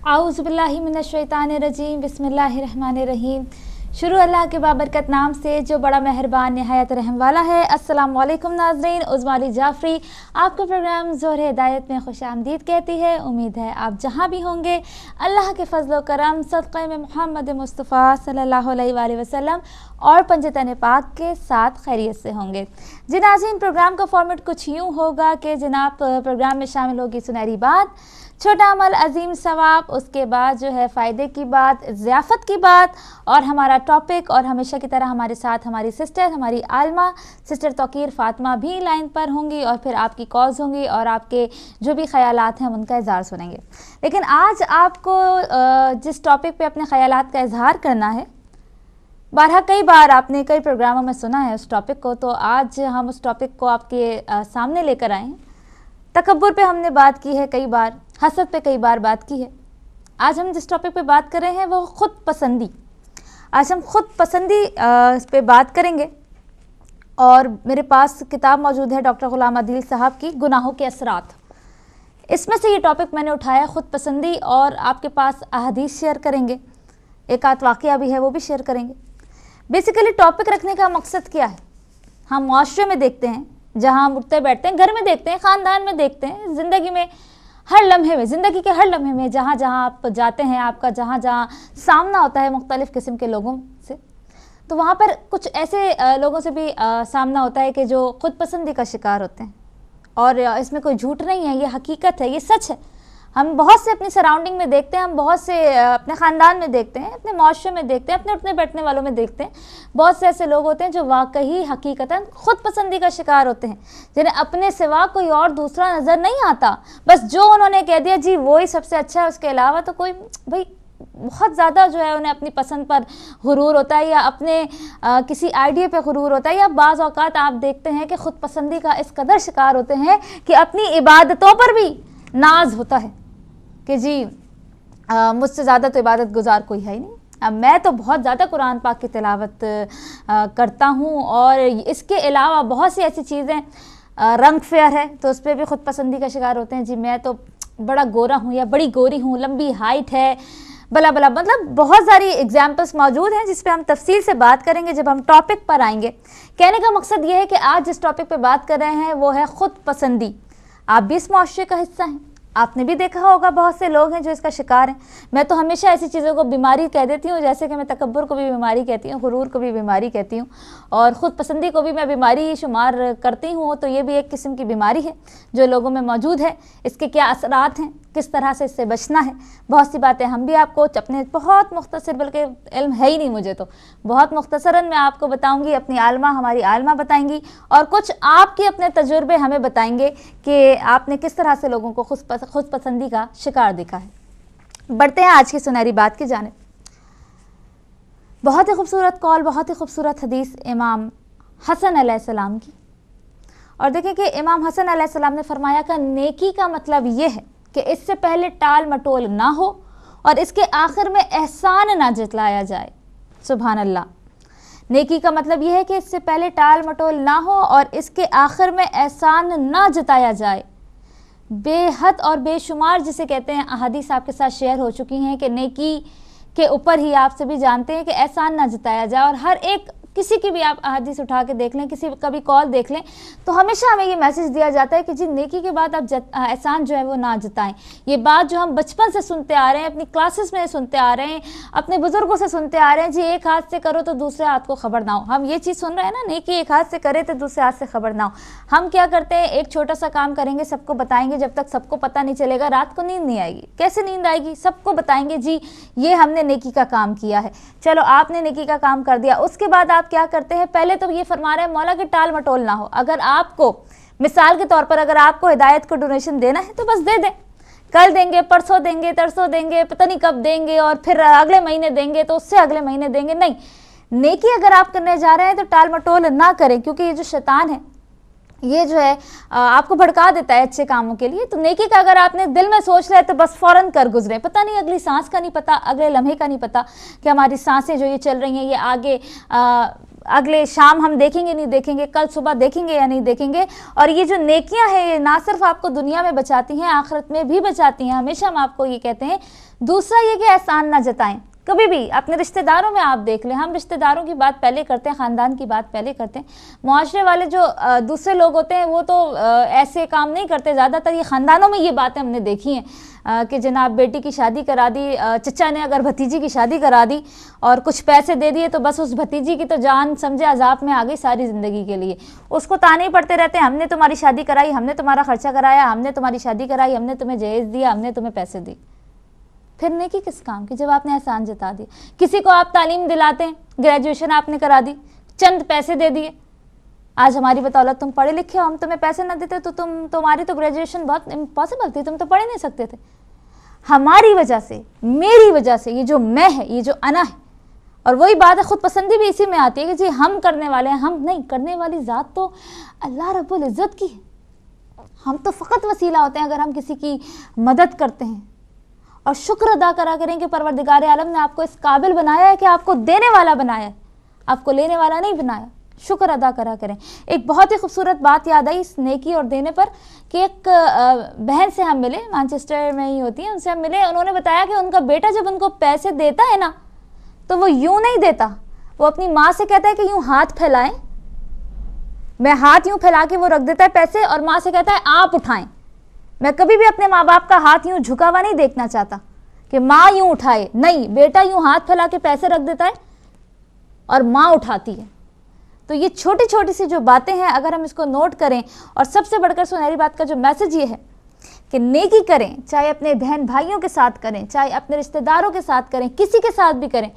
आऊज़ुबिल्लाहि मिनश्शैतानिर्रजीम बिस्मिल्लाहिर्रहमानिर्रहीम। शुरू अल्लाह के बाबरकत नाम से जो बड़ा मेहरबान नहायत रहम वाला है। अस्सलाम वालेकुम नाज़रीन, उज़माली जाफ़री आपका प्रोग्राम ज़ोर हिदायत में खुश आमदीद कहती है। उम्मीद है आप जहाँ भी होंगे अल्लाह के फज़ल व करम सदक़े में मोहम्मद मुस्तफ़ा सल्लल्लाहु अलैहि वसल्लम और पंजतन पाक के साथ खैरियत से होंगे। जी नाज़रीन, प्रोग्राम का फॉर्मेट कुछ यूँ होगा कि जनाब प्रोग्राम में शामिल होगी सुनहरी बात, छोटा अमल अजीम सवाब, उसके बाद जो है फ़ायदे की बात, ज़ियाफ़त की बात और हमारा टॉपिक। और हमेशा की तरह हमारे साथ हमारी सिस्टर, हमारी आलमा सिस्टर तौकीर फ़ातिमा भी लाइन पर होंगी और फिर आपकी कॉल्स होंगी और आपके जो भी ख़यालात हैं हम उनका इज़हार सुनेंगे। लेकिन आज आपको जिस टॉपिक पे अपने ख़यालात का इज़हार करना है, बारहा कई बार आपने कई प्रोग्रामों में सुना है उस टॉपिक को, तो आज हम उस टॉपिक को आपके सामने लेकर आए हैं। तकब्बुर पे हमने बात की है कई बार, हसद पे कई बार बात की है। आज हम जिस टॉपिक पे बात कर रहे हैं वो ख़ुद पसंदी। आज हम ख़ुद पसंदी इस पे बात करेंगे और मेरे पास किताब मौजूद है डॉक्टर ग़ुलाम अदील साहब की, गुनाहों के असरात। इसमें से ये टॉपिक मैंने उठाया ख़ुद पसंदी और आपके पास अहादीस शेयर करेंगे, एक आध वाक़या भी है वो भी शेयर करेंगे। बेसिकली टॉपिक रखने का मकसद क्या है? हम मुआशरे में देखते हैं, जहाँ हम उठते बैठते हैं, घर में देखते हैं, ख़ानदान में देखते हैं, ज़िंदगी में हर लम्हे में, ज़िंदगी के हर लम्हे में जहाँ जहाँ आप जाते हैं, आपका जहाँ जहाँ सामना होता है मुख्तलिफ़ किस्म के लोगों से, तो वहाँ पर कुछ ऐसे लोगों से भी सामना होता है कि जो ख़ुद पसंदी का शिकार होते हैं। और इसमें कोई झूठ नहीं है, ये हकीकत है, ये सच है। हम बहुत से अपनी सराउंडिंग में देखते हैं, हम बहुत से अपने ख़ानदान में देखते हैं, अपने माशरे में देखते हैं, अपने उठने बैठने वालों में देखते हैं। बहुत से ऐसे लोग होते हैं जो वाकई हकीकतन ख़ुद पसंदी का शिकार होते हैं, जिन्हें अपने सिवा कोई और दूसरा नज़र नहीं आता। बस जो उन्होंने कह दिया जी वो ही सबसे अच्छा है, उसके अलावा तो कोई भाई बहुत ज़्यादा जो है उन्हें अपनी पसंद पर गुरूर होता है या अपने किसी आइडिया पे गुरूर होता है। या बाज़ औक़ात आप देखते हैं कि ख़ुद पसंदी का इस कदर शिकार होते हैं कि अपनी इबादतों पर भी नाज होता है कि जी मुझसे ज़्यादा तो इबादत गुजार कोई है ही नहीं। अब मैं तो बहुत ज़्यादा कुरान पाक की तिलावत करता हूँ और इसके अलावा बहुत सी ऐसी चीज़ें, रंग फेयर है तो उस पर भी ख़ुद पसंदी का शिकार होते हैं। जी मैं तो बड़ा गोरा हूँ या बड़ी गोरी हूँ, लंबी हाइट है, बला बला, मतलब बहुत सारी एग्जाम्पल्स मौजूद हैं जिस पे हम तफसील से बात करेंगे जब हम टॉपिक पर आएंगे। कहने का मकसद ये है कि आज जिस टॉपिक पे बात कर रहे हैं वो है ख़ुद पसंदी। आप भी इस मुआशरे का हिस्सा हैं, आपने भी देखा होगा बहुत से लोग हैं जो इसका शिकार हैं। मैं तो हमेशा ऐसी चीज़ों को बीमारी कह देती हूँ, जैसे कि मैं तकब्बुर को भी बीमारी कहती हूँ, गुरूर को भी बीमारी कहती हूँ और ख़ुद पसंदी को भी मैं बीमारी ही शुमार करती हूँ। तो ये भी एक किस्म की बीमारी है जो लोगों में मौजूद है। इसके क्या असरात हैं, किस तरह से इससे बचना है, बहुत सी बातें हम भी आपको अपने बहुत मुख्तसर, बल्कि इल्म है ही नहीं मुझे तो बहुत मुख्तसरन मैं आपको बताऊंगी, अपनी आलमा हमारी आलमा बताएंगी और कुछ आपके अपने तजुर्बे हमें बताएंगे कि आपने किस तरह से लोगों को खुद पसंदी का शिकार देखा है। बढ़ते हैं आज की सुनहरी बात की जानिब। बहुत ही खूबसूरत कॉल, बहुत ही खूबसूरत हदीस इमाम हसन अलैहिस्सलाम की। और देखें कि इमाम हसन अलैहिस्सलाम ने फरमाया कि नेकी का मतलब ये है कि इससे पहले टाल मटोल ना हो और इसके आखिर में एहसान ना जतलाया जाए। सुभान अल्लाह। नेकी का मतलब यह है कि इससे पहले टाल मटोल ना हो और इसके आखिर में एहसान ना जताया जाए। बेहद और बेशुमार जिसे कहते हैं अहादीस आपके साथ शेयर हो चुकी हैं कि नेकी के ऊपर ही आप सभी जानते हैं कि एहसान ना जताया जाए। और हर एक किसी की भी आप अहादीस उठा के देख लें, किसी का भी कॉल देख लें, तो हमेशा हमें ये मैसेज दिया जाता है कि जी नेकी के बाद आप एहसान जो है वो ना जताएं। ये बात जो हम बचपन से सुनते आ रहे हैं, अपनी क्लासेस में सुनते आ रहे हैं, अपने बुजुर्गों से सुनते आ रहे हैं, जी एक हाथ से करो तो दूसरे हाथ को खबर ना हो। हम ये चीज़ सुन रहे हैं ना, नेकी एक हाथ से करे तो दूसरे हाथ से खबर ना हो। हम क्या करते हैं, एक छोटा सा काम करेंगे, सबको बताएंगे, जब तक सबको पता नहीं चलेगा रात को नींद नहीं आएगी। कैसे नींद आएगी? सबको बताएंगे जी ये हमने नेकी का काम किया है। चलो आपने नेकी का काम कर दिया, उसके बाद आप क्या करते हैं, पहले तो ये फरमा रहे हैं मौला की टाल मटोल ना हो। अगर आपको मिसाल के तौर पर अगर आपको हिदायत को डोनेशन देना है तो बस दे दें, कल देंगे, परसों देंगे, तरसों देंगे, पता नहीं कब देंगे और फिर अगले महीने देंगे तो उससे अगले महीने देंगे। नहीं, नेकी अगर आप करने जा रहे हैं तो टाल मटोल ना करें, क्योंकि ये जो शैतान है ये जो है आपको भड़का देता है अच्छे कामों के लिए। तो नेकी का अगर आपने दिल में सोच लिया तो बस फ़ौरन कर गुजरे। पता नहीं अगली सांस का नहीं पता, अगले लम्हे का नहीं पता कि हमारी सांसें जो ये चल रही हैं ये आगे अगले शाम हम देखेंगे नहीं देखेंगे, कल सुबह देखेंगे या नहीं देखेंगे। और ये जो नेकियां हैं ये ना सिर्फ आपको दुनिया में बचाती हैं, आखिरत में भी बचाती हैं। हमेशा हम आपको ये कहते हैं। दूसरा ये कि एहसान ना जताएं कभी भी। अपने रिश्तेदारों में आप देख लें, हम रिश्तेदारों की बात पहले करते हैं, ख़ानदान की बात पहले करते हैं। मुआशरे वाले जो दूसरे लोग होते हैं वो तो ऐसे काम नहीं करते। ज़्यादातर ये ख़ानदानों में ये बातें हमने देखी हैं कि जनाब बेटी की शादी करा दी, चचा ने अगर भतीजी की शादी करा दी और कुछ पैसे दे दिए तो बस उस भतीजी की तो जान समझे अजाब में आ गई सारी ज़िंदगी के लिए। उसको ताने पड़ते रहते हैं, हमने तुम्हारी शादी कराई, हमने तुम्हारा खर्चा कराया, हमने तुम्हारी शादी कराई, हमने तुम्हें जहेज़ दिया, हमने तुम्हें पैसे दिए। फिर नेकी किस काम की जब आपने एहसान जता दिया। किसी को आप तालीम दिलाते हैं, ग्रेजुएशन आपने करा दी, चंद पैसे दे दिए, आज हमारी बदौलत तुम पढ़े लिखे हो, हम तुम्हें पैसे ना देते तो तुम्हारी तो ग्रेजुएशन बहुत इम्पॉसिबल थी, तुम तो पढ़ ही नहीं सकते थे। हमारी वजह से, मेरी वजह से ये जो मैं है, ये जो अना है, और वही बात है खुद पसंदी भी इसी में आती है कि जी हम करने वाले हैं। हम नहीं, करने वाली ज़ात तो अल्लाह रब्बुल इज़्ज़त की है। हम तो फ़कत वसीला होते हैं अगर हम किसी की मदद करते हैं। और शुक्र अदा करा करें कि परवरदिगार आलम ने आपको इस काबिल बनाया है कि आपको देने वाला बनाया है, आपको लेने वाला नहीं बनाया। शुक्र अदा करा करें। एक बहुत ही खूबसूरत बात याद आई इस नेकी और देने पर कि एक बहन से हम मिले, मैनचेस्टर में ही होती हैं, उनसे हम मिले। उन्होंने बताया कि उनका बेटा जब उनको पैसे देता है ना तो वो यूं नहीं देता, वो अपनी माँ से कहता है कि यूं हाथ फैलाएं, मैं हाथ यूं फैला के वो रख देता है पैसे, और माँ से कहता है आप उठाएं। मैं कभी भी अपने माँ बाप का हाथ यूं झुका हुआ नहीं देखना चाहता कि माँ यूं उठाए, नहीं, बेटा यूं हाथ फैला के पैसे रख देता है और माँ उठाती है। तो ये छोटी छोटी सी जो बातें हैं अगर हम इसको नोट करें, और सबसे बढ़कर सुनहरी बात का जो मैसेज ये है कि नेकी करें, चाहे अपने बहन भाइयों के साथ करें, चाहे अपने रिश्तेदारों के साथ करें, किसी के साथ भी करें,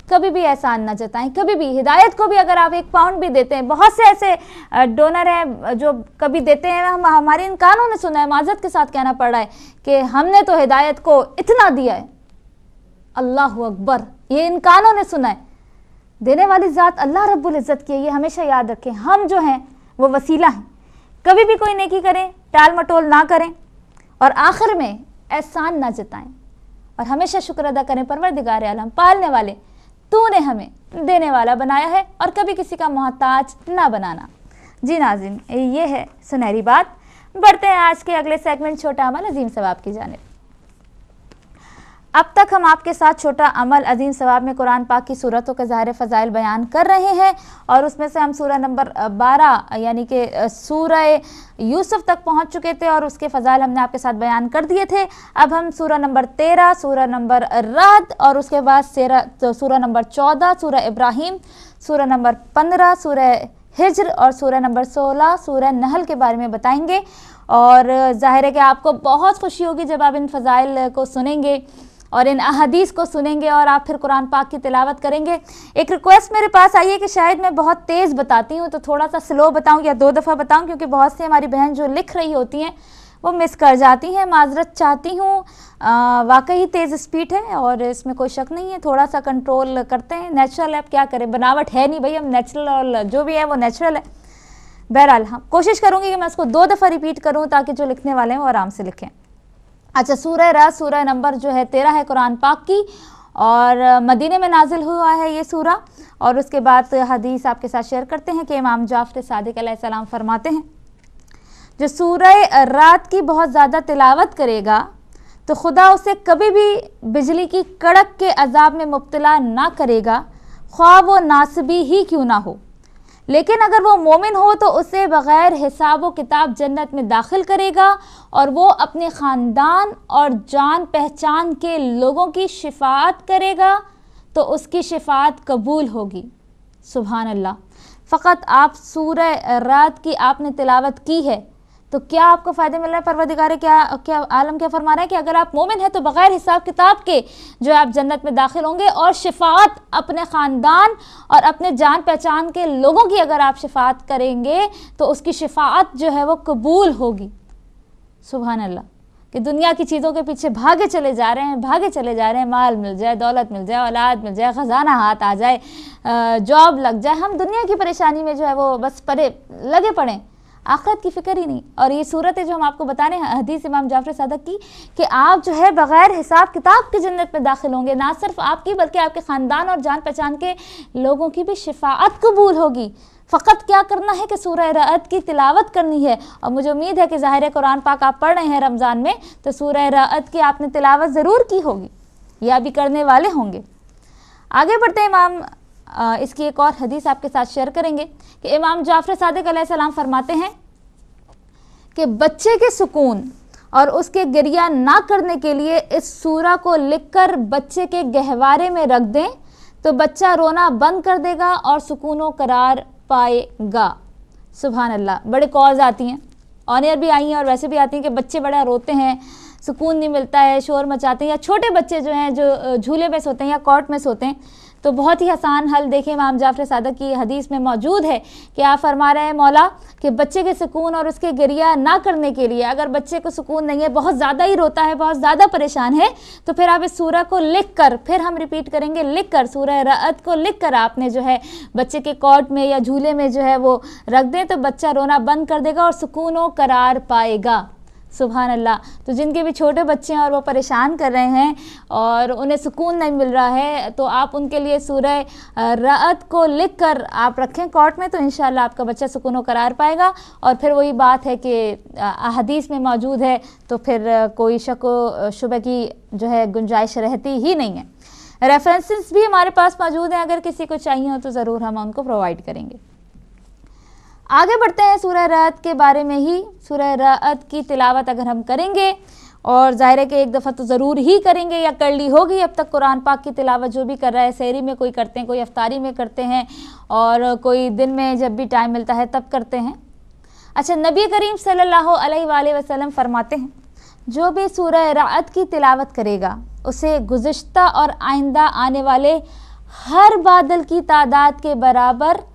कभी भी एहसान ना जताएं। कभी भी हिदायत को भी अगर आप 1 पाउंड भी देते हैं, बहुत से ऐसे डोनर हैं जो कभी देते हैं, हमारे इन कानों ने सुना है, माजरत के साथ कहना पड़ रहा है कि हमने तो हिदायत को इतना दिया है। अल्लाह अकबर, ये इन कानों ने सुना है। देने वाली ज़ात अल्लाह रब्बुल इज़्ज़त की है, ये हमेशा याद रखें। हम जो हैं वो वसीला हैं। कभी भी कोई नेकी करें, टाल मटोल ना करें, और आखिर में एहसान ना जताएं, और हमेशा शुक्र अदा करें परवरदिगार आलम, पालने वाले, तूने हमें देने वाला बनाया है और कभी किसी का मोहताज ना बनाना। जी नाज़रीन, ये है सुनहरी बात। बढ़ते हैं आज के अगले सेगमेंट छोटा अमल अजीम सवाब की जानिब। अब तक हम आपके साथ छोटा अमल अजीम सवाब में कुरान पाक की सूरतों के ज़ाहिर फ़ज़ाइल बयान कर रहे हैं, और उसमें से हम सूरह नंबर 12 यानी कि सूरह यूसुफ तक पहुंच चुके थे और उसके फ़ज़ाइल हमने आपके साथ बयान कर दिए थे। अब हम सूरह नंबर 13, सूरह नंबर राद, और उसके बाद सूरह नंबर 14 सूरह इब्राहीम, सूरह नंबर 15 सूरह हिज्र, और सूरह नंबर 16 सूरह नहल के बारे में बताएंगे। और ज़ाहिर है कि आपको बहुत खुशी होगी जब आप इन फ़ज़ाइल को सुनेंगे और इन अहदीस को सुनेंगे और आप फिर कुरान पाक की तिलावत करेंगे। एक रिक्वेस्ट मेरे पास आई है कि शायद मैं बहुत तेज़ बताती हूँ तो थोड़ा सा स्लो बताऊँ या 2 दफ़ा बताऊँ, क्योंकि बहुत सी हमारी बहन जो लिख रही होती हैं वो मिस कर जाती हैं। माजरत चाहती हूँ, वाकई तेज़ स्पीड है और इसमें कोई शक नहीं है। थोड़ा सा कंट्रोल करते हैं, नेचुरल है, अब क्या करें, बनावट है नहीं भाई, हम नेचुरल, और जो भी है वो नेचुरल है। बहरहाल हाँ, कोशिश करूँगी कि मैं उसको 2 दफ़ा रिपीट करूँ ताकि जो लिखने वाले हैं वो आराम से लिखें। अच्छा, सूरह राद सूरह नंबर जो है 13 है कुरान पाक की, और मदीने में नाजिल हुआ है ये सूरा। और उसके बाद हदीस आपके साथ शेयर करते हैं कि इमाम जाफ़र सादिक अलैहिस्सलाम फरमाते हैं, जो सूरह राद की बहुत ज़्यादा तिलावत करेगा तो खुदा उसे कभी भी बिजली की कड़क के अजाब में मुब्तला ना करेगा, ख्वाह वो नासबी ही क्यों ना हो। लेकिन अगर वो मोमिन हो तो उसे बग़ैर हिसाब व किताब जन्नत में दाखिल करेगा, और वो अपने ख़ानदान और जान पहचान के लोगों की शिफाअत करेगा तो उसकी शिफाअत कबूल होगी। सुभान अल्लाह। फ़कत आप सूरह राद की आपने तिलावत की है तो क्या आपको फ़ायदे मिल रहे हैं? परवरदिगार क्या आलम क्या फरमा रहा है कि अगर आप मोमिन हैं तो बग़ैर हिसाब किताब के जो आप जन्नत में दाखिल होंगे, और शिफाअत अपने ख़ानदान और अपने जान पहचान के लोगों की अगर आप शिफाअत करेंगे तो उसकी शिफाअत जो है वो कबूल होगी। सुभान अल्लाह। कि दुनिया की चीज़ों के पीछे भागे चले जा रहे हैं, माल मिल जाए, दौलत मिल जाए, औलाद मिल जाए, ख़जाना हाथ आ जाए, जॉब लग जाए, हम दुनिया की परेशानी में जो है वो बस लगे पड़े। आखिरत की फ़िक्र ही नहीं। और ये सूरत है जो हम आपको बता रहे हैं हदीस इमाम जाफर सादिक की कि आप जो है बग़ैर हिसाब किताब की जन्नत में दाखिल होंगे। ना सिर्फ आपकी बल्कि आपके ख़ानदान और जान पहचान के लोगों की भी शिफाअत कबूल होगी। फ़कत क्या करना है कि सूरह रअद की तिलावत करनी है। और मुझे उम्मीद है कि ज़ाहिर कुरान पाक आप पढ़ रहे हैं रमज़ान में, तो सूरह रअद की आपने तिलावत ज़रूर की होगी या भी करने वाले होंगे। आगे बढ़ते हैं, इमाम इसकी एक और हदीस आपके साथ शेयर करेंगे कि इमाम जाफर सादिक अलैहिस्सलाम फरमाते हैं कि बच्चे के सुकून और उसके गिरिया ना करने के लिए इस सूरा को लिखकर बच्चे के गहवारे में रख दें तो बच्चा रोना बंद कर देगा और सुकून व करार पाएगा। सुभान अल्लाह। बड़े कॉल्स आती हैं, ऑन एयर भी आई हैं और वैसे भी आती हैं कि बच्चे बड़ा रोते हैं, सुकून नहीं मिलता है, शोर मचाते हैं, या छोटे बच्चे जो हैं जो झूले में सोते हैं या कॉट में सोते हैं। तो बहुत ही आसान हल देखें, इमाम जाफर सादिक की हदीस में मौजूद है कि आप फरमा रहे हैं मौला कि बच्चे के सुकून और उसके गिरिया ना करने के लिए, अगर बच्चे को सुकून नहीं है, बहुत ज़्यादा ही रोता है, बहुत ज़्यादा परेशान है, तो फिर आप इस सूरह को लिख कर, फिर हम रिपीट करेंगे, लिख कर सूरह रअद को लिख कर आपने जो है बच्चे के कॉट में या झूले में जो है वो रख दें तो बच्चा रोना बंद कर देगा और सुकून व करार पाएगा। सुभान अल्लाह। तो जिनके भी छोटे बच्चे हैं और वो परेशान कर रहे हैं और उन्हें सुकून नहीं मिल रहा है, तो आप उनके लिए सूरह रअद को लिख कर आप रखें कॉट में, तो इंशाअल्लाह आपका बच्चा सुकून व करार पाएगा। और फिर वही बात है कि हदीस में मौजूद है तो फिर कोई शक व शुबह की जो है गुंजाइश रहती ही नहीं है। रेफरेंसेस भी हमारे पास मौजूद हैं, अगर किसी को चाहिए हो तो ज़रूर हम उनको प्रोवाइड करेंगे। आगे बढ़ते हैं सूरह रअद के बारे में ही। सूरह रअद की तिलावत अगर हम करेंगे, और ज़ाहिर है कि एक दफ़ा तो ज़रूर ही करेंगे या कर ली होगी अब तक कुरान पाक की तिलावत जो भी कर रहा है, सहरी में कोई करते हैं, कोई अफ्तारी में करते हैं और कोई दिन में जब भी टाइम मिलता है तब करते हैं। अच्छा, नबी करीम सल्लल्लाहु अलैहि वसल्लम फरमाते हैं जो भी सूरह रअद की तिलावत करेगा उसे गुज़िश्ता और आइंदा आने वाले हर बादल की तादाद के बराबर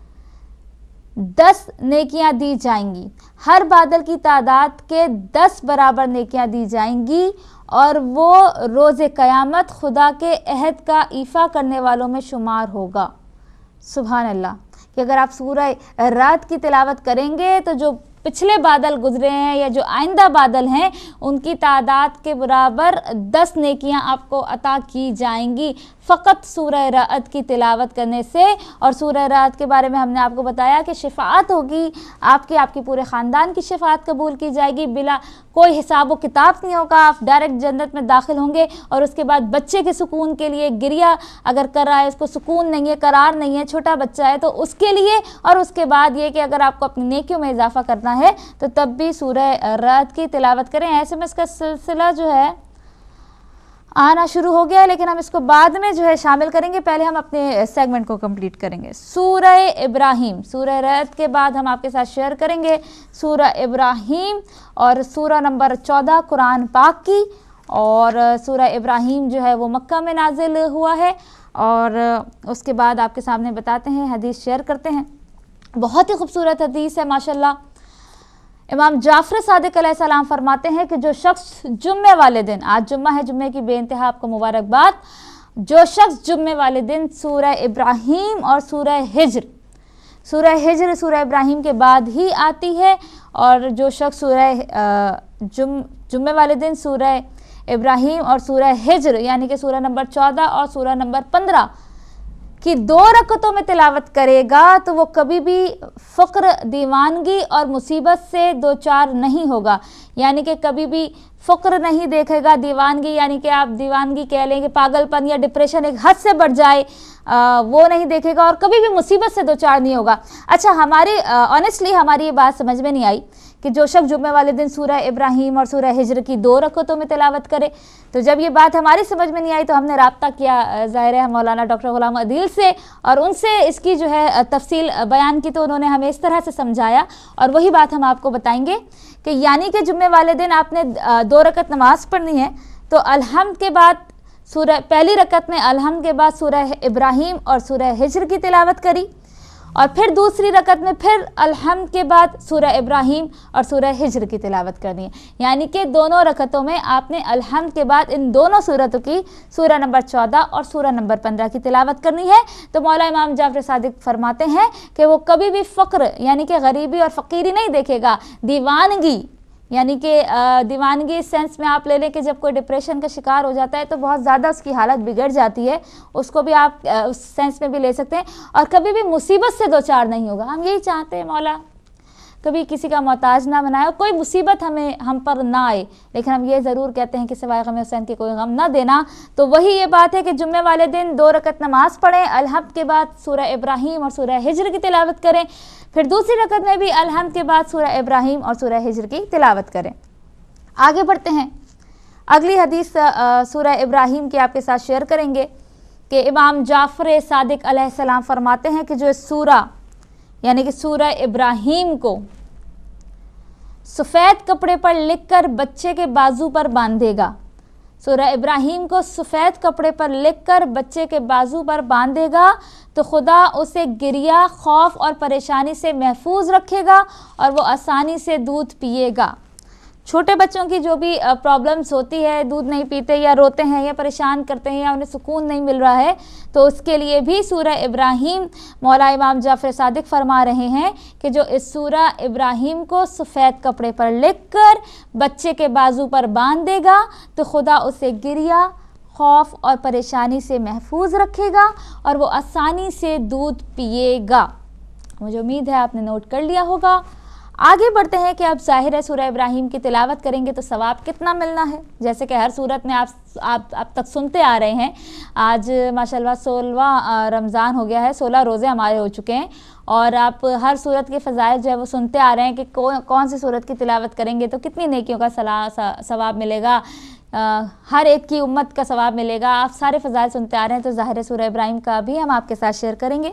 10 नेकियां दी जाएंगी। हर बादल की तादाद के 10 बराबर नेकियां दी जाएंगी और वो रोज़े क़यामत खुदा के अहद का ईफा करने वालों में शुमार होगा। सुभान अल्लाह। कि अगर आप सूरह रअद की तिलावत करेंगे तो जो पिछले बादल गुजरे हैं या जो आइंदा बादल हैं उनकी तादाद के बराबर 10 नेकियां आपको अता की जाएंगी फ़कत सूरह रअद की तिलावत करने से। और सूरह रअद के बारे में हमने आपको बताया कि शिफाअत होगी आपके पूरे ख़ानदान की शिफाअत कबूल की जाएगी, बिला कोई हिसाब व किताब नहीं होगा, आप डायरेक्ट जन्नत में दाखिल होंगे। और उसके बाद बच्चे के सुकून के लिए गिरिया अगर कर रहा है, इसको सुकून नहीं है, करार नहीं है, छोटा बच्चा है, तो उसके लिए, और उसके बाद ये कि अगर आपको अपनी नेकियों में इजाफा करना है तो तब भी सूरह रअद की तिलावत करें। SMS का सिलसिला जो है आना शुरू हो गया है, लेकिन हम इसको बाद में जो है शामिल करेंगे। पहले हम अपने सेगमेंट को कंप्लीट करेंगे। सूरह इब्राहीम, सूरह रअद के बाद हम आपके साथ शेयर करेंगे सूरह इब्राहीम और सूरह नंबर 14 कुरान पाक की। और सूरह इब्राहीम जो है वो मक्का में नाजिल हुआ है और उसके बाद आपके सामने बताते हैं, हदीस शेयर करते हैं। बहुत ही खूबसूरत हदीस है माशाल्लाह। इमाम जाफर सादिक अलैहिस्सलाम फरमाते हैं कि जो शख्स जुम्मे वाले दिन, आज जुम्मा है, जुम्मे की बेइंतहा आपको मुबारकबाद, जो शख्स जुम्मे वाले दिन सूरह इब्राहीम और सूरह हिज्र, सूरह इब्राहीम के बाद ही आती है, और जो शख्स जुम्मे वाले दिन सूरह इब्राहीम और सूरह हिज्र यानी कि सूरह नंबर 14 और सूरह नंबर 15 कि 2 रकतों में तिलावत करेगा तो वो कभी भी फ़क्र, दीवानगी और मुसीबत से दो चार नहीं होगा। यानी कि कभी भी फ़क्र नहीं देखेगा, दीवानगी यानी कि आप दीवानगी कह लेंगे, पागलपन या डिप्रेशन एक हद से बढ़ जाए, वो नहीं देखेगा, और कभी भी मुसीबत से दो चार नहीं होगा। अच्छा, ऑनेस्टली हमारी ये बात समझ में नहीं आई कि जो शख्स जुम्मे वाले दिन सूरह इब्राहीम और सूरह हिज्र की 2 रकतों में तिलावत करे। तो जब ये बात हमारी समझ में नहीं आई तो हमने राब्ता किया ज़ाहिर है मौलाना डॉक्टर गुलाम अदील से, और उनसे इसकी जो है तफसील बयान की, तो उन्होंने हमें इस तरह से समझाया, और वही बात हम आपको बताएंगे कि यानी कि जुम्मे वाले दिन आपने 2 रकत नमाज पढ़नी है, तो अलहम्द के बाद पहली रकत में अलहम्द के बाद सूरह इब्राहीम और सूरह हिज्र की तिलावत करी, और फिर दूसरी रकत में फिर अलहम्द के बाद सूरह इब्राहिम और सूरह हिज्र की तिलावत करनी है। यानी कि दोनों रकतों में आपने अलहम्द के बाद इन दोनों सूरतों की सूरह नंबर 14 और सूरह नंबर 15 की तिलावत करनी है। तो मौला इमाम जाफर सादिक फरमाते हैं कि वो कभी भी फ़क्र यानी कि गरीबी और फ़कीरी नहीं देखेगा, दीवानगी यानी कि दीवानगी इस सेंस में आप ले लें कि जब कोई डिप्रेशन का शिकार हो जाता है तो बहुत ज़्यादा उसकी हालत बिगड़ जाती है, उसको भी आप उस सेंस में भी ले सकते हैं। और कभी भी मुसीबत से दो चार नहीं होगा। हम यही चाहते हैं मौला कभी किसी का मोहताज ना बनाए और कोई मुसीबत हम पर ना आए, लेकिन हम ये ज़रूर कहते हैं कि सिवाय गम हुसैन के कोई गम ना देना। तो वही ये बात है कि जुम्मे वाले दिन 2 रकत नमाज पढ़ें, अलहम्द के बाद सूरह इब्राहिम और सूरह हिज्र की तिलावत करें, फिर दूसरी रकत में भी अलहम्द के बाद सूरह इब्राहिम और सूरह हिज्र की तिलावत करें। आगे बढ़ते हैं, अगली हदीस सूरह इब्राहिम की आपके साथ शेयर करेंगे कि इमाम जाफर सादिक अलैहिस्सलाम फरमाते हैं कि जो इस सूरा यानी कि सूरह इब्राहिम को सफ़ेद कपड़े पर लिखकर बच्चे के बाजू पर बांधेगा, सूरह इब्राहिम को सफ़ेद कपड़े पर लिखकर बच्चे के बाजू पर बांधेगा तो खुदा उसे गिरिया, खौफ और परेशानी से महफूज रखेगा और वो आसानी से दूध पिएगा। छोटे बच्चों की जो भी प्रॉब्लम्स होती है, दूध नहीं पीते या रोते हैं या परेशान करते हैं या उन्हें सुकून नहीं मिल रहा है, तो उसके लिए भी सूरह इब्राहिम मौला इमाम जाफर सादिक फरमा रहे हैं कि जो इस सूरह इब्राहिम को सफ़ेद कपड़े पर लिखकर बच्चे के बाजू पर बांध देगा तो खुदा उसे गिरिया, खौफ और परेशानी से महफूज रखेगा और वो आसानी से दूध पिएगा। मुझे उम्मीद है आपने नोट कर लिया होगा। आगे बढ़ते हैं कि अब जाहिर है सूरह इब्राहिम की तिलावत करेंगे तो सवाब कितना मिलना है। जैसे कि हर सूरत में आप तक सुनते आ रहे हैं, आज माशाल्लाह 16वां रमज़ान हो गया है, 16 रोज़े हमारे हो चुके हैं और आप हर सूरत के फ़ज़ाइल जो है वो सुनते आ रहे हैं कि कौन सी सूरत की तिलावत करेंगे तो कितनी नेकियों का सवाब मिलेगा, हर एक की उम्मत का सवाब मिलेगा। आप सारे फ़ज़ाइल सुनते आ रहे हैं तो ज़ाहिर है सूरह इब्राहिम का भी हम आपके साथ शेयर करेंगे।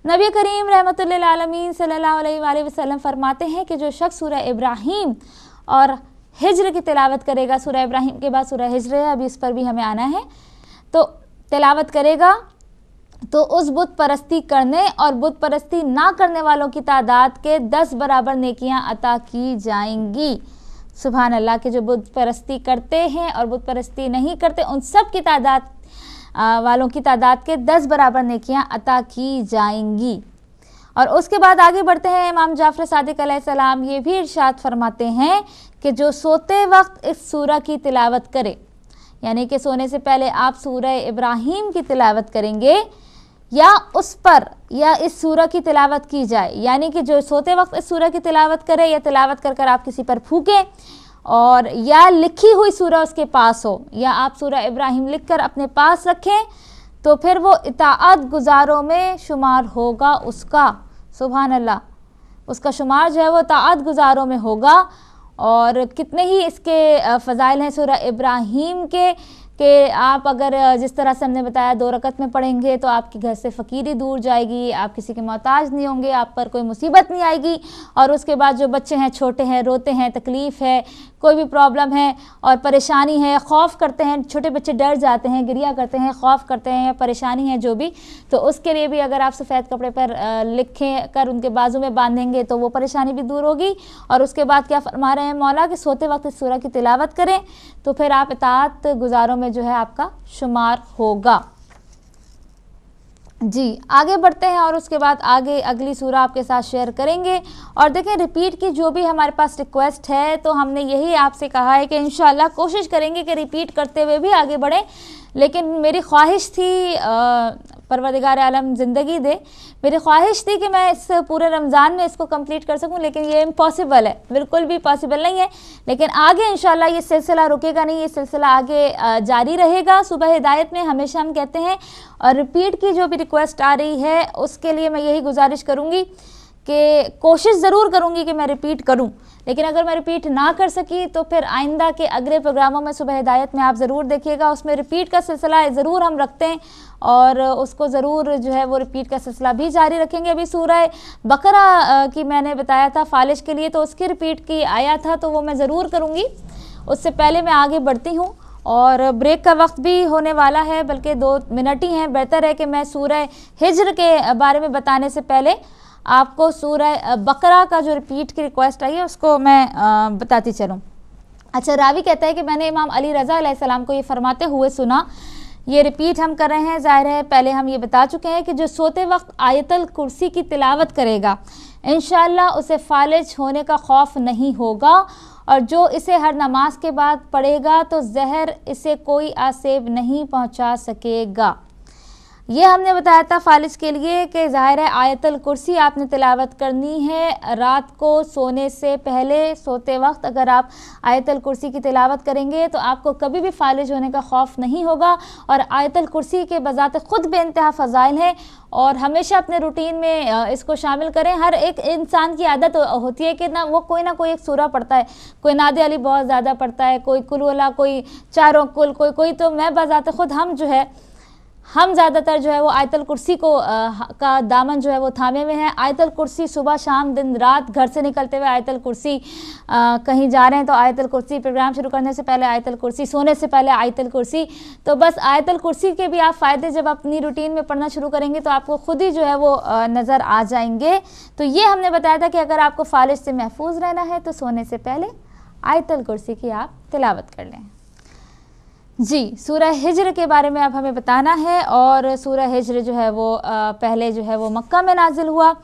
नबी करीम रहमतुल्लिल आलमीन सल्लल्लाहु अलैहि वसल्लम फरमाते हैं कि जो शख्स सूरह इब्राहिम और हिज्र की तिलावत करेगा, सूरह इब्राहिम के बाद सूरह हिज्र है, अभी इस पर भी हमें आना है, तो तिलावत करेगा तो उस बुत परस्ती करने और बुत परस्ती ना करने वालों की तादाद के 10 बराबर नेकियां अता की जाएंगी। सुभान अल्लाह के जो बुत परस्ती करते हैं और बुत परस्ती नहीं करते उन सब की तादाद वालों की तादाद के 10 बराबर नेकियां अता की जाएंगी। और उसके बाद आगे बढ़ते हैं, इमाम जाफर सादिक अलैहिस्सलाम ये भी इरशाद फरमाते हैं कि जो सोते वक्त इस सूरह की तिलावत करे, यानी कि सोने से पहले आप सूरह इब्राहिम की तिलावत करेंगे या उस पर या इस सूरह की तिलावत की जाए, यानी कि जो सोते वक्त इस सूरह की तिलावत करे या तिलावत कर कर आप किसी पर फूकें और या लिखी हुई सूरह उसके पास हो या आप सूरह इब्राहिम लिखकर अपने पास रखें तो फिर वो इताअत गुजारों में शुमार होगा उसका। सुभान अल्लाह, उसका शुमार जो है वो इताअत गुजारों में होगा। और कितने ही इसके फ़ज़ाइल हैं सूरह इब्राहिम के कि आप अगर जिस तरह से हमने बताया 2 रकत में पढ़ेंगे तो आपके घर से फ़कीरी दूर जाएगी, आप किसी के मोहताज नहीं होंगे, आप पर कोई मुसीबत नहीं आएगी। और उसके बाद जो बच्चे हैं, छोटे हैं, रोते हैं, तकलीफ़ है, कोई भी प्रॉब्लम है और परेशानी है, खौफ करते हैं, छोटे बच्चे डर जाते हैं, गिरिया करते हैं, खौफ करते हैं, परेशानी है जो भी, तो उसके लिए भी अगर आप सफ़ेद कपड़े पर लिखें कर उनके बाजू में बांधेंगे तो वो परेशानी भी दूर होगी। और उसके बाद क्या फरमा रहे हैं मौला कि सोते वक्त इस सूरह की तिलावत करें तो फिर आप इताअत गुजारों में जो है आपका शुमार होगा। जी आगे बढ़ते हैं और उसके बाद आगे अगली सूरह आपके साथ शेयर करेंगे। और देखें रिपीट की जो भी हमारे पास रिक्वेस्ट है तो हमने यही आपसे कहा है कि इंशाअल्लाह कोशिश करेंगे कि रिपीट करते हुए भी आगे बढ़ें। लेकिन मेरी ख्वाहिश थी, परवरदिगार आलम ज़िंदगी दे, मेरी ख्वाहिश थी कि मैं इस पूरे रमज़ान में इसको कंप्लीट कर सकूं, लेकिन ये इम्पॉसिबल है, बिल्कुल भी पॉसिबल नहीं है। लेकिन आगे इंशाल्लाह ये सिलसिला रुकेगा नहीं, ये सिलसिला आगे जारी रहेगा। सुबह हिदायत में हमेशा हम कहते हैं और रिपीट की जो भी रिक्वेस्ट आ रही है उसके लिए मैं यही गुजारिश करूँगी कि कोशिश ज़रूर करूँगी कि मैं रिपीट करूँ, लेकिन अगर मैं रिपीट ना कर सकी तो फिर आइंदा के अगले प्रोग्रामों में सुबह हिदायत में आप ज़रूर देखिएगा, उसमें रिपीट का सिलसिला ज़रूर हम रखते हैं और उसको ज़रूर जो है वो रिपीट का सिलसिला भी जारी रखेंगे। अभी सूरह बकरा की मैंने बताया था फालिश के लिए, तो उसकी रिपीट की आया था तो वो मैं ज़रूर करूँगी। उससे पहले मैं आगे बढ़ती हूँ और ब्रेक का वक्त भी होने वाला है, बल्कि 2 मिनट ही हैं। बेहतर है कि मैं सूरह हिज्र के बारे में बताने से पहले आपको सूरह बकरा का जो रिपीट की रिक्वेस्ट आई है उसको मैं बताती चलूँ। अच्छा, रावी कहता है कि मैंने इमाम अली रज़ा अलैहिस्सलाम को ये फरमाते हुए सुना, ये रिपीट हम कर रहे हैं। ज़ाहिर है पहले हम ये बता चुके हैं कि जो सोते वक्त आयतल कुर्सी की तिलावत करेगा इंशाअल्लाह उसे फालिज होने का खौफ नहीं होगा, और जो इसे हर नमाज के बाद पढ़ेगा तो जहर इसे कोई आसेब नहीं पहुंचा सकेगा। ये हमने बताया था फालिज के लिए कि ज़ाहिर है आयतल कुर्सी आपने तिलावत करनी है रात को सोने से पहले। सोते वक्त अगर आप आयतल कुर्सी की तिलावत करेंगे तो आपको कभी भी फालिज होने का खौफ नहीं होगा, और आयतल कुर्सी के बजाते ख़ुद बेइंतहा फ़ज़ाइल है, और हमेशा अपने रूटीन में इसको शामिल करें। हर एक इंसान की आदत होती है कि ना कोई एक सूरा पढ़ता है, कोई नादे अली बहुत ज़्यादा पढ़ता है, कोई कुल वाला, कोई चारों कुल, कोई तो मैं बजाते ख़ुद हम ज़्यादातर जो है वो आयतल कुर्सी को का दामन जो है वो थामे हुए हैं। आयतल कुर्सी सुबह शाम दिन रात, घर से निकलते हुए आयतल कुर्सी, कहीं जा रहे हैं तो आयतल कुर्सी, प्रोग्राम शुरू करने से पहले आयतल कुर्सी, सोने से पहले आयतल कुर्सी। तो बस आयतल कुर्सी के भी आप फ़ायदे जब अपनी रूटीन में पढ़ना शुरू करेंगे तो आपको खुद ही जो है वो नज़र आ जाएंगे। तो ये हमने बताया था कि अगर आपको फालिज से महफूज रहना है तो सोने से पहले आयतल कुर्सी की आप तिलावत कर लें। जी, सूरह हिज्र के बारे में अब हमें बताना है, और सूरह हिज्र जो है वो पहले जो है वो मक्का में नाजिल हुआ।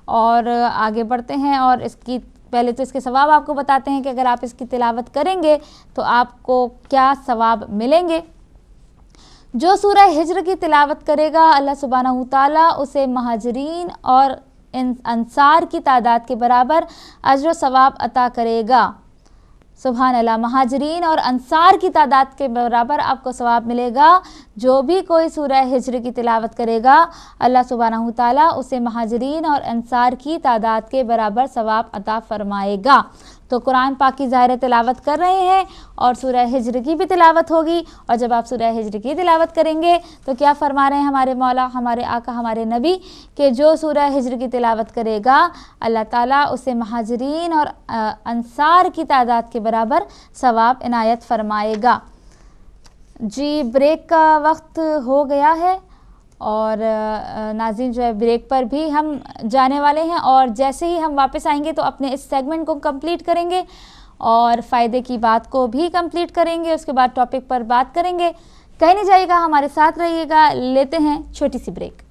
और आगे बढ़ते हैं और इसकी पहले तो इसके सवाब आपको बताते हैं कि अगर आप इसकी तिलावत करेंगे तो आपको क्या सवाब मिलेंगे। जो सूरह हिज्र की तिलावत करेगा अल्लाह सुब्हानहू तआला उसे महाजरीन और अंसार की तादाद के बराबर अज्र व सवाब अता करेगा। सुभान अल्लाह, महाजरीन और अंसार की तादाद के बराबर आपको सवाब मिलेगा। जो भी कोई सूरह हिज्र की तिलावत करेगा अल्लाह सुब्हानहू तआला उसे महाजरीन और अंसार की तादाद के बराबर सवाब अता फरमाएगा। तो कुरान पाक की ज़ाहिर तिलावत कर रहे हैं और सूरह हिज्र की भी तिलावत होगी, और जब आप सूरह हिज्र की तिलावत करेंगे तो क्या फरमा रहे हैं हमारे मौला, हमारे आका, हमारे नबी, कि जो सूरह हिज्र की तिलावत करेगा अल्लाह ताला उसे महाजरीन और अंसार की तादाद के बराबर सवाब इनायत फरमाएगा। जी, ब्रेक का वक्त हो गया है और नाज़रीन जो है ब्रेक पर भी हम जाने वाले हैं, और जैसे ही हम वापस आएंगे तो अपने इस सेगमेंट को कंप्लीट करेंगे और फ़ायदे की बात को भी कंप्लीट करेंगे। उसके बाद टॉपिक पर बात करेंगे। कहीं नहीं जाइएगा, हमारे साथ रहिएगा। लेते हैं छोटी सी ब्रेक।